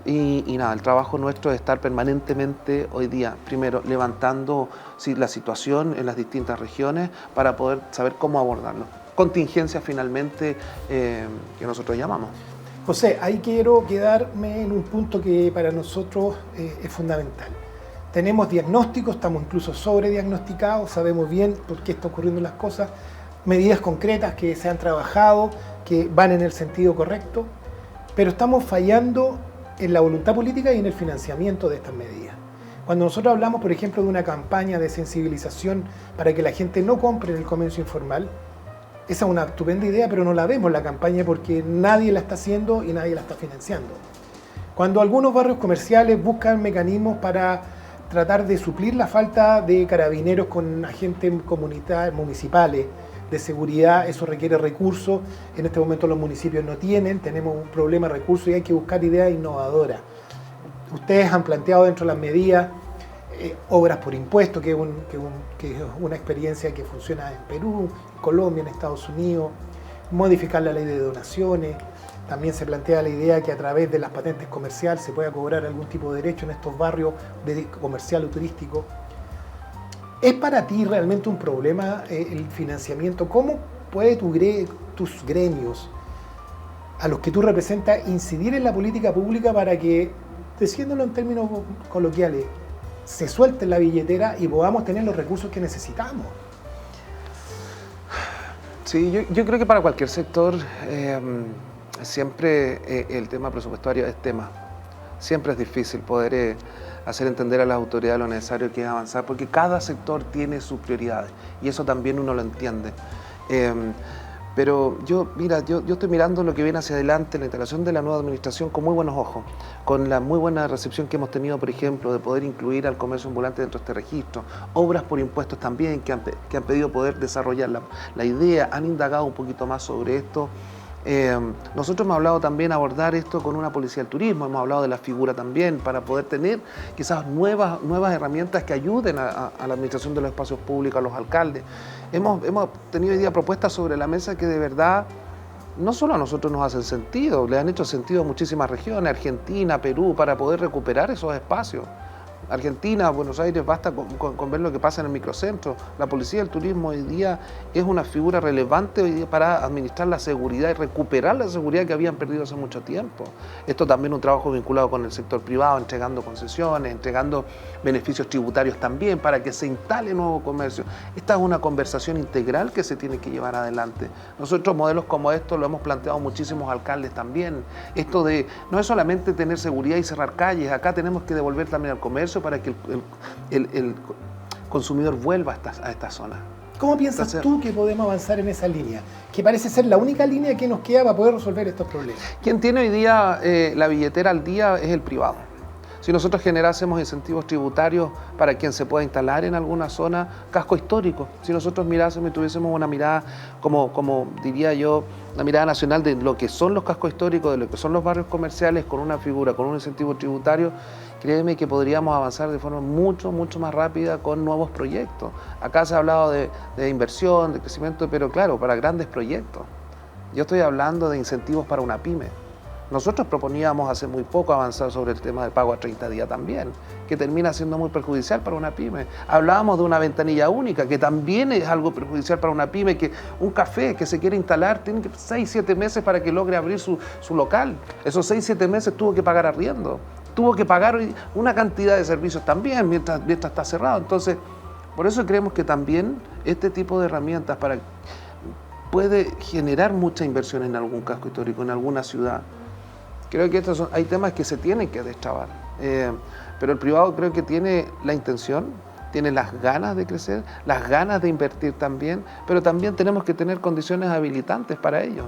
Y nada, el trabajo nuestro es estar permanentemente hoy día, primero, levantando la situación en las distintas regiones para poder saber cómo abordarlo. Contingencias finalmente que nosotros llamamos. José, ahí quiero quedarme en un punto que para nosotros es fundamental. Tenemos diagnósticos, estamos incluso sobrediagnosticados, sabemos bien por qué están ocurriendo las cosas, medidas concretas que se han trabajado, que van en el sentido correcto, pero estamos fallando en la voluntad política y en el financiamiento de estas medidas. Cuando nosotros hablamos, por ejemplo, de una campaña de sensibilización para que la gente no compre en el comercio informal, esa es una estupenda idea, pero no la vemos la campaña porque nadie la está haciendo y nadie la está financiando. Cuando algunos barrios comerciales buscan mecanismos para tratar de suplir la falta de carabineros con agentes municipales, de seguridad, eso requiere recursos. En este momento los municipios no tienen, tenemos un problema de recursos y hay que buscar ideas innovadoras. Ustedes han planteado dentro de las medidas obras por impuesto, que es una experiencia que funciona en Perú, en Colombia, en Estados Unidos, modificar la ley de donaciones. También se plantea la idea que a través de las patentes comerciales se pueda cobrar algún tipo de derecho en estos barrios de comercial o turístico. ¿Es para ti realmente un problema el financiamiento? ¿Cómo puede tus gremios, a los que tú representas, incidir en la política pública para que, diciéndolo en términos coloquiales, se suelte la billetera y podamos tener los recursos que necesitamos? Sí, yo creo que para cualquier sector siempre el tema presupuestario es tema. Siempre es difícil poder hacer entender a las autoridades lo necesario que es avanzar, porque cada sector tiene sus prioridades y eso también uno lo entiende. Pero yo estoy mirando lo que viene hacia adelante, la instalación de la nueva administración con muy buenos ojos, con la muy buena recepción que hemos tenido, por ejemplo, de poder incluir al comercio ambulante dentro de este registro, obras por impuestos también que han pedido poder desarrollar la idea, han indagado un poquito más sobre esto. Nosotros hemos hablado también de abordar esto con una policía del turismo, hemos hablado de la figura también para poder tener quizás nuevas herramientas que ayuden a la administración de los espacios públicos, a los alcaldes. Hemos tenido hoy día propuestas sobre la mesa que de verdad no solo a nosotros nos hacen sentido, le han hecho sentido a muchísimas regiones, Argentina, Perú, para poder recuperar esos espacios. Argentina, Buenos Aires, basta con ver lo que pasa en el microcentro. La policía del turismo hoy día es una figura relevante hoy día para administrar la seguridad y recuperar la seguridad que habían perdido hace mucho tiempo. Esto también es un trabajo vinculado con el sector privado, entregando concesiones, entregando beneficios tributarios también para que se instale nuevo comercio. Esta es una conversación integral que se tiene que llevar adelante. Nosotros modelos como estos lo hemos planteado muchísimos alcaldes también. Esto de no es solamente tener seguridad y cerrar calles, acá tenemos que devolver también al comercio para que el consumidor vuelva a esta zona. ¿Cómo piensas tú que podemos avanzar en esa línea? Que parece ser la única línea que nos queda para poder resolver estos problemas. Quien tiene hoy día la billetera al día es el privado. Si nosotros generásemos incentivos tributarios para quien se pueda instalar en alguna zona, casco histórico, si nosotros mirásemos y tuviésemos una mirada, como diría yo, una mirada nacional de lo que son los cascos históricos, de lo que son los barrios comerciales, con una figura, con un incentivo tributario, créeme que podríamos avanzar de forma mucho más rápida con nuevos proyectos. Acá se ha hablado de inversión, de crecimiento, pero claro, para grandes proyectos. Yo estoy hablando de incentivos para una pyme. Nosotros proponíamos hace muy poco avanzar sobre el tema del pago a 30 días también, que termina siendo muy perjudicial para una pyme. Hablábamos de una ventanilla única, que también es algo perjudicial para una pyme, que un café que se quiere instalar tiene 6-7 meses para que logre abrir su local. Esos 6-7 meses tuvo que pagar arriendo, tuvo que pagar una cantidad de servicios también mientras está cerrado. Entonces, por eso creemos que también este tipo de herramientas puede generar mucha inversión en algún casco histórico, en alguna ciudad. Creo que hay temas que se tienen que destrabar, pero el privado creo que tiene la intención, tiene las ganas de crecer, las ganas de invertir también, pero también tenemos que tener condiciones habilitantes para ello.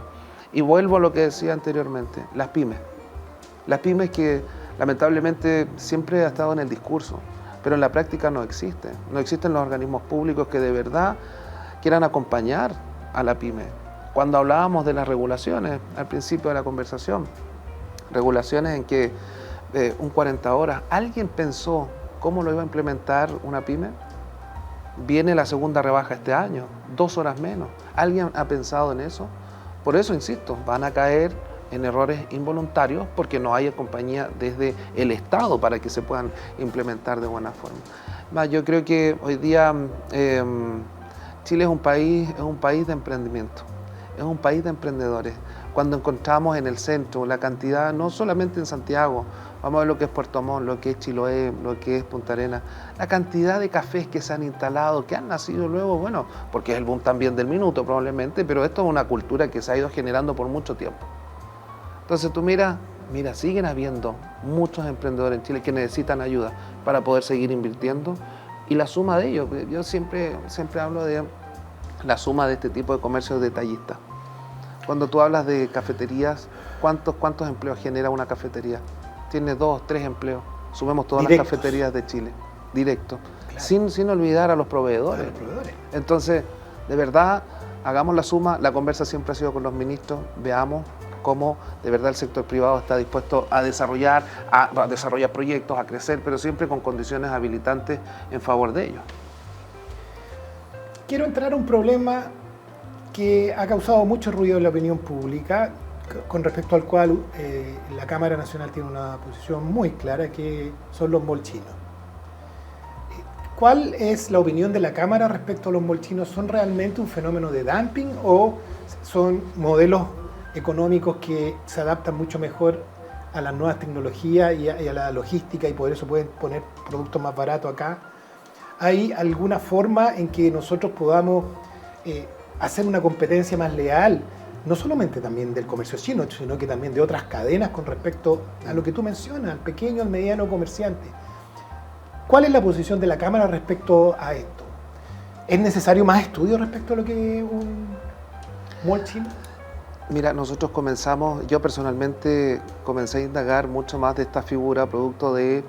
Y vuelvo a lo que decía anteriormente, las pymes que lamentablemente siempre ha estado en el discurso, pero en la práctica no existen los organismos públicos que de verdad quieran acompañar a la pyme. Cuando hablábamos de las regulaciones al principio de la conversación, regulaciones en que un 40 horas, ¿alguien pensó cómo lo iba a implementar una pyme? Viene la segunda rebaja este año, 2 horas menos. ¿Alguien ha pensado en eso? Por eso, insisto, van a caer en errores involuntarios porque no hay compañía desde el Estado para que se puedan implementar de buena forma. Yo creo que hoy día Chile es un país de emprendimiento, es un país de emprendedores. Cuando encontramos en el centro la cantidad, no solamente en Santiago, vamos a ver lo que es Puerto Montt, lo que es Chiloé, lo que es Punta Arenas, la cantidad de cafés que se han instalado, que han nacido luego, bueno, porque es el boom también del minuto probablemente, pero esto es una cultura que se ha ido generando por mucho tiempo. Entonces tú mira, siguen habiendo muchos emprendedores en Chile que necesitan ayuda para poder seguir invirtiendo y la suma de ellos, yo siempre hablo de la suma de este tipo de comercios detallistas. Cuando tú hablas de cafeterías, ¿cuántos empleos genera una cafetería? Tiene 2, 3 empleos. Sumemos todas las cafeterías de Chile, directo, claro. sin olvidar a los proveedores. Entonces, de verdad, hagamos la suma, la conversa siempre ha sido con los ministros, veamos cómo de verdad el sector privado está dispuesto a desarrollar proyectos, a crecer, pero siempre con condiciones habilitantes en favor de ellos. Quiero entrar a un problema que ha causado mucho ruido en la opinión pública, con respecto al cual la Cámara Nacional tiene una posición muy clara, que son los molchinos. ¿Cuál es la opinión de la Cámara respecto a los molchinos? ¿Son realmente un fenómeno de dumping o son modelos económicos que se adaptan mucho mejor a las nuevas tecnologías y a la logística y por eso pueden poner productos más baratos acá? ¿Hay alguna forma en que nosotros podamos hacer una competencia más leal, no solamente también del comercio chino, sino que también de otras cadenas con respecto a lo que tú mencionas, al pequeño, al mediano comerciante? ¿Cuál es la posición de la Cámara respecto a esto? ¿Es necesario más estudio respecto a lo que un mall chino? Mira, nosotros yo personalmente comencé a indagar mucho más de esta figura producto de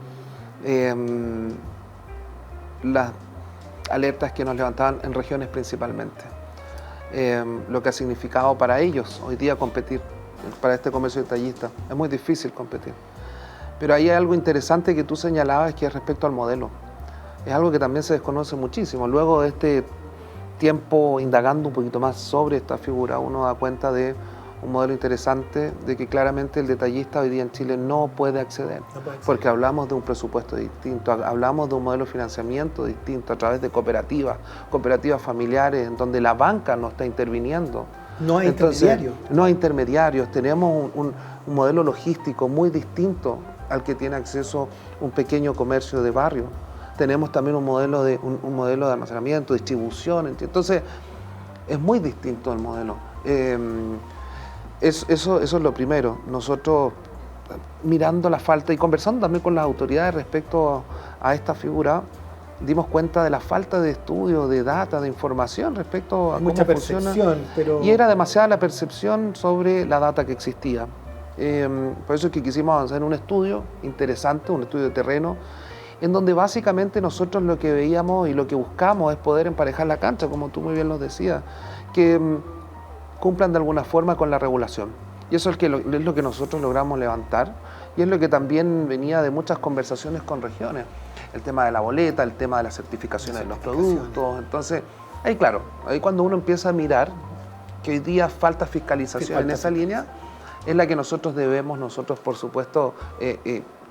las alertas que nos levantaban en regiones principalmente. Lo que ha significado para ellos hoy día competir, para este comercio detallista. Es muy difícil competir. Pero ahí hay algo interesante que tú señalabas, que es respecto al modelo. Es algo que también se desconoce muchísimo. Luego de este tiempo indagando un poquito más sobre esta figura, uno da cuenta de un modelo interesante, de que claramente el detallista hoy día en Chile no puede acceder, porque hablamos de un presupuesto distinto, hablamos de un modelo de financiamiento distinto a través de cooperativas familiares, en donde la banca no está interviniendo. No hay intermediarios. No hay intermediarios, tenemos un modelo logístico muy distinto al que tiene acceso un pequeño comercio de barrio. Tenemos también un modelo de almacenamiento, distribución, entonces es muy distinto el modelo. Eso es lo primero. Nosotros, mirando la falta y conversando también con las autoridades respecto a esta figura, dimos cuenta de la falta de estudio, de data, de información respecto a cómo funciona. Pero... Y era demasiada la percepción sobre la data que existía. Por eso es que quisimos avanzar en un estudio interesante, un estudio de terreno, en donde básicamente nosotros lo que veíamos y lo que buscamos es poder emparejar la cancha, como tú muy bien lo decías, que cumplan de alguna forma con la regulación. Y eso es lo que nosotros logramos levantar, y es lo que también venía de muchas conversaciones con regiones. El tema de la boleta, el tema de las certificaciones de los productos. Entonces, ahí claro, ahí cuando uno empieza a mirar que hoy día falta fiscalización en esa línea, es la que nosotros debemos, por supuesto,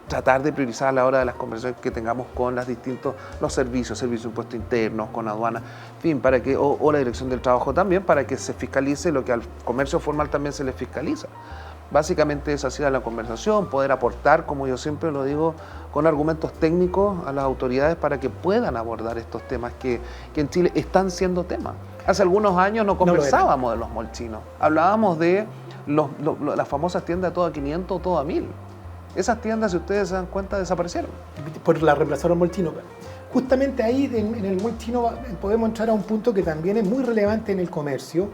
tratar de priorizar a la hora de las conversaciones que tengamos con los servicios de impuestos internos, con aduana, en fin, o la Dirección del Trabajo también, para que se fiscalice lo que al comercio formal también se le fiscaliza. Básicamente es así la conversación, poder aportar, como yo siempre lo digo, con argumentos técnicos a las autoridades para que puedan abordar estos temas que en Chile están siendo temas. Hace algunos años no conversábamos de los molchinos, hablábamos de las famosas tiendas de todo a 500 o todo a 1000. Esas tiendas, si ustedes se dan cuenta, desaparecieron. Por la reemplazaron mall chino. Justamente ahí en el mall chino podemos entrar a un punto que también es muy relevante en el comercio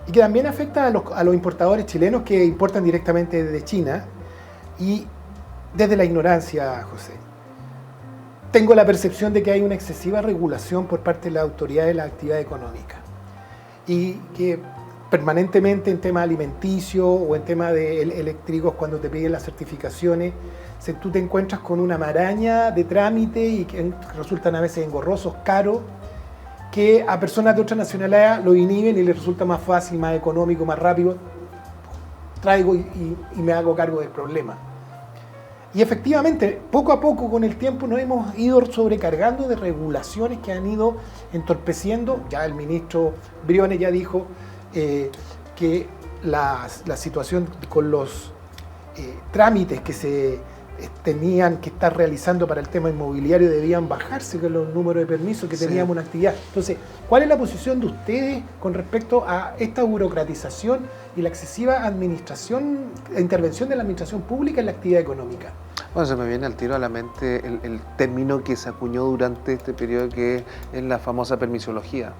y que también afecta a los importadores chilenos que importan directamente desde China. Y desde la ignorancia, José, tengo la percepción de que hay una excesiva regulación por parte de la autoridad de la actividad económica y que permanentemente en temas alimenticios o en temas de eléctricos, cuando te piden las certificaciones, tú te encuentras con una maraña de trámites y que resultan a veces engorrosos, caros, que a personas de otra nacionalidad lo inhiben y les resulta más fácil, más económico, más rápido. Traigo y me hago cargo del problema. Y efectivamente, poco a poco con el tiempo nos hemos ido sobrecargando de regulaciones que han ido entorpeciendo. Ya el ministro Briones ya dijo que la situación con los trámites que se tenían que estar realizando para el tema inmobiliario debían bajarse con los números de permisos que teníamos una actividad. Entonces, ¿cuál es la posición de ustedes con respecto a esta burocratización y la excesiva intervención de la administración pública en la actividad económica? Bueno, se me viene al tiro a la mente el término que se acuñó durante este periodo, que es la famosa permisología.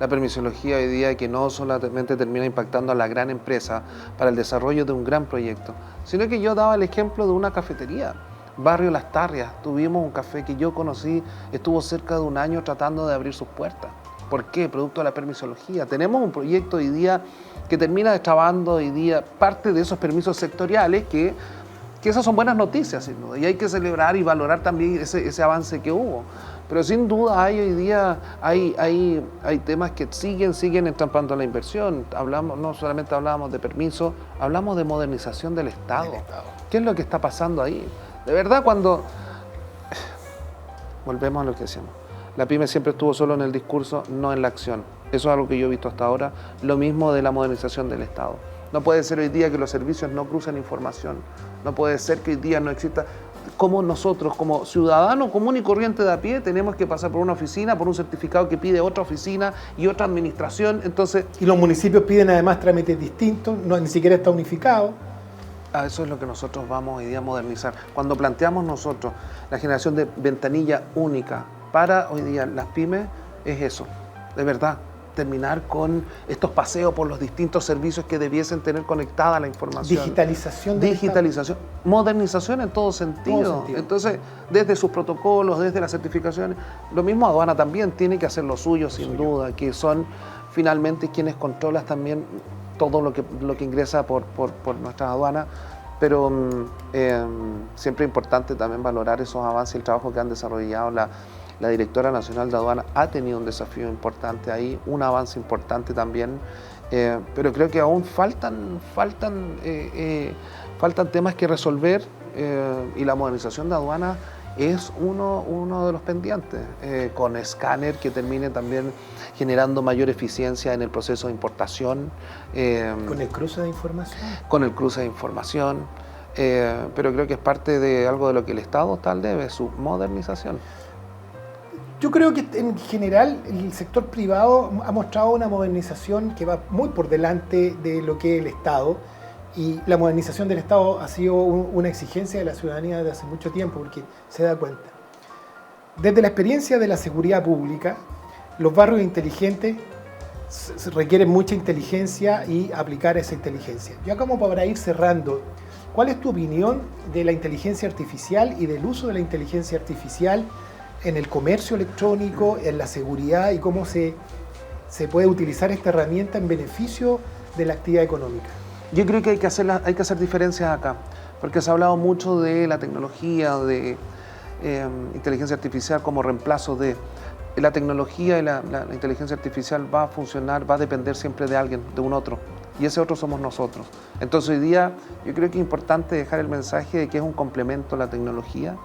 La permisología hoy día, que no solamente termina impactando a la gran empresa para el desarrollo de un gran proyecto, sino que yo daba el ejemplo de una cafetería, Barrio Las Tarrias. Tuvimos un café que yo conocí, estuvo cerca de un año tratando de abrir sus puertas. ¿Por qué? Producto de la permisología. Tenemos un proyecto hoy día que termina destrabando hoy día parte de esos permisos sectoriales que esas son buenas noticias, sin duda, y hay que celebrar y valorar también ese avance que hubo. Pero sin duda hoy día hay temas que siguen entrampando la inversión. No solamente hablábamos de permiso, hablamos de modernización del Estado. ¿Qué es lo que está pasando ahí? De verdad, volvemos a lo que decíamos. La pyme siempre estuvo solo en el discurso, no en la acción. Eso es algo que yo he visto hasta ahora. Lo mismo de la modernización del Estado. No puede ser hoy día que los servicios no crucen información. No puede ser que hoy día no exista... Como nosotros, como ciudadanos común y corriente de a pie, tenemos que pasar por una oficina, por un certificado que pide otra oficina y otra administración. Entonces, y los municipios piden además trámites distintos, ni siquiera está unificado. Eso es lo que nosotros vamos hoy día a modernizar. Cuando planteamos nosotros la generación de ventanilla única para hoy día las pymes, es eso, de verdad. Terminar con estos paseos por los distintos servicios que debiesen tener conectada la información. Digitalización. Modernización en todo sentido. Entonces, desde sus protocolos, desde las certificaciones, lo mismo aduana también tiene que hacer lo suyo, sin duda, que son finalmente quienes controlan también todo lo que ingresa por nuestras aduanas. Pero siempre es importante también valorar esos avances y el trabajo que han desarrollado la directora nacional de aduana. Ha tenido un desafío importante ahí, un avance importante también, pero creo que aún faltan temas que resolver y la modernización de aduana es uno de los pendientes, con escáner que termine también generando mayor eficiencia en el proceso de importación. Con el cruce de información. Con el cruce de información, pero creo que es parte de algo de lo que el Estado tal debe, su modernización. Yo creo que en general el sector privado ha mostrado una modernización que va muy por delante de lo que es el Estado, y la modernización del Estado ha sido una exigencia de la ciudadanía desde hace mucho tiempo, porque se da cuenta. Desde la experiencia de la seguridad pública, los barrios inteligentes requieren mucha inteligencia y aplicar esa inteligencia. Ya como para ir cerrando, ¿cuál es tu opinión de la inteligencia artificial y del uso de la inteligencia artificial en el comercio electrónico, en la seguridad, y cómo se puede utilizar esta herramienta en beneficio de la actividad económica? Yo creo que hay que hacer diferencias acá, porque se ha hablado mucho de la tecnología, de inteligencia artificial como reemplazo de... La tecnología y la inteligencia artificial va a funcionar, va a depender siempre de alguien, de un otro, y ese otro somos nosotros. Entonces hoy día yo creo que es importante dejar el mensaje de que es un complemento a la tecnología,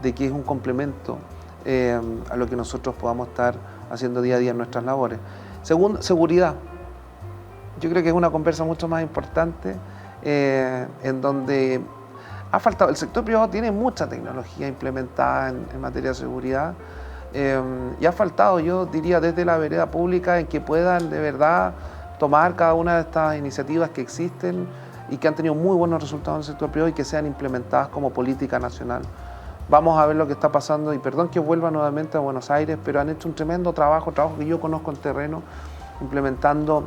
de que es un complemento a lo que nosotros podamos estar haciendo día a día en nuestras labores. Segundo, seguridad. Yo creo que es una conversa mucho más importante en donde ha faltado. El sector privado tiene mucha tecnología implementada en materia de seguridad y ha faltado, yo diría, desde la vereda pública en que puedan de verdad tomar cada una de estas iniciativas que existen y que han tenido muy buenos resultados en el sector privado y que sean implementadas como política nacional. Vamos a ver lo que está pasando, y perdón que vuelva nuevamente a Buenos Aires, pero han hecho un tremendo trabajo que yo conozco en terreno, implementando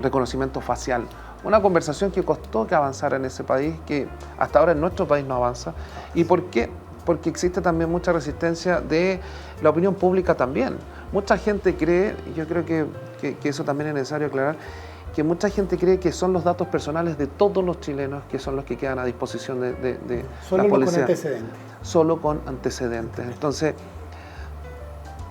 reconocimiento facial. Una conversación que costó que avanzara en ese país, que hasta ahora en nuestro país no avanza. ¿Y por qué? Porque existe también mucha resistencia de la opinión pública también. Mucha gente cree, y yo creo que eso también es necesario aclarar, que mucha gente cree que son los datos personales de todos los chilenos que son los que quedan a disposición de solo la policía. Con antecedentes. Solo con antecedentes. Entonces,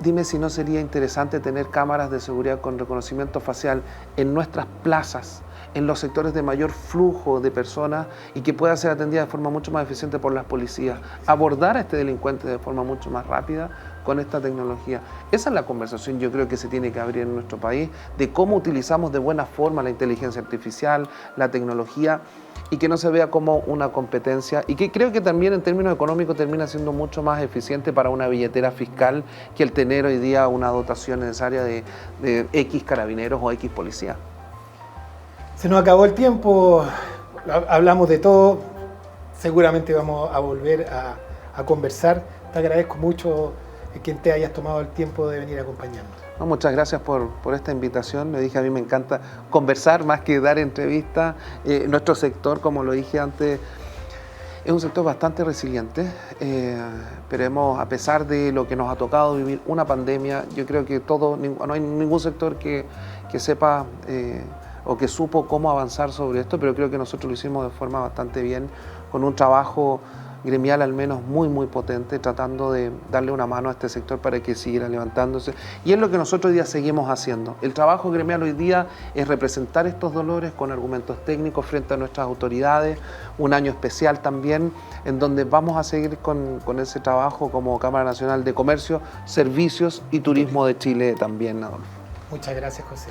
dime si no sería interesante tener cámaras de seguridad con reconocimiento facial en nuestras plazas, en los sectores de mayor flujo de personas, y que pueda ser atendida de forma mucho más eficiente por las policías, abordar a este delincuente de forma mucho más rápida con esta tecnología. Esa es la conversación, yo creo, que se tiene que abrir en nuestro país, de cómo utilizamos de buena forma la inteligencia artificial, la tecnología, y que no se vea como una competencia, y que creo que también en términos económicos termina siendo mucho más eficiente para una billetera fiscal que el tener hoy día una dotación necesaria de X carabineros o X policía. Se nos acabó el tiempo, hablamos de todo, seguramente vamos a volver a conversar. Te agradezco mucho que te hayas tomado el tiempo de venir a acompañarnos. No, muchas gracias por esta invitación. Me dije, a mí me encanta conversar más que dar entrevistas. Nuestro sector, como lo dije antes, Es un sector bastante resiliente, pero a pesar de lo que nos ha tocado vivir una pandemia, yo creo que no hay ningún sector que sepa o que supo cómo avanzar sobre esto, pero creo que nosotros lo hicimos de forma bastante bien, con un trabajo gremial al menos muy potente, tratando de darle una mano a este sector para que siguiera levantándose. Y es lo que nosotros hoy día seguimos haciendo. El trabajo gremial hoy día es representar estos dolores con argumentos técnicos frente a nuestras autoridades, un año especial también, en donde vamos a seguir con ese trabajo como Cámara Nacional de Comercio, Servicios y Turismo de Chile también, Adolfo. Muchas gracias, José.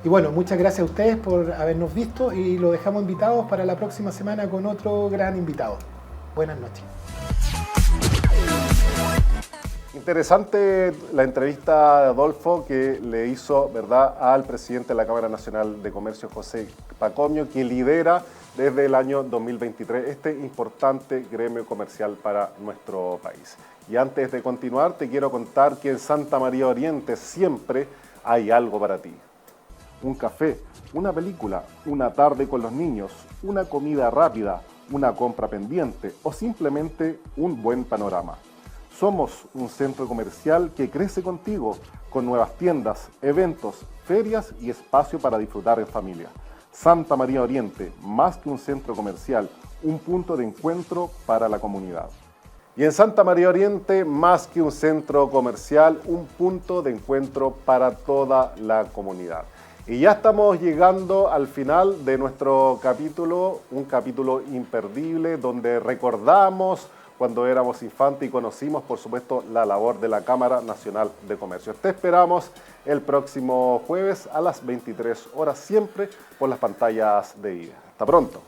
Y bueno, muchas gracias a ustedes por habernos visto y los dejamos invitados para la próxima semana con otro gran invitado. Buenas noches. Interesante la entrevista de Adolfo que le hizo, ¿verdad?, al presidente de la Cámara Nacional de Comercio, José Pacomio, que lidera desde el año 2023 este importante gremio comercial para nuestro país. Y antes de continuar, te quiero contar que en Santa María Oriente siempre hay algo para ti. Un café, una película, una tarde con los niños, una comida rápida, una compra pendiente o simplemente un buen panorama. Somos un centro comercial que crece contigo, con nuevas tiendas, eventos, ferias y espacio para disfrutar en familia. Santa María Oriente, más que un centro comercial, un punto de encuentro para la comunidad. Y en Santa María Oriente, más que un centro comercial, un punto de encuentro para toda la comunidad. Y ya estamos llegando al final de nuestro capítulo, un capítulo imperdible donde recordamos cuando éramos infantes y conocimos, por supuesto, la labor de la Cámara Nacional de Comercio. Te esperamos el próximo jueves a las 23 horas, siempre por las pantallas de IDA. Hasta pronto.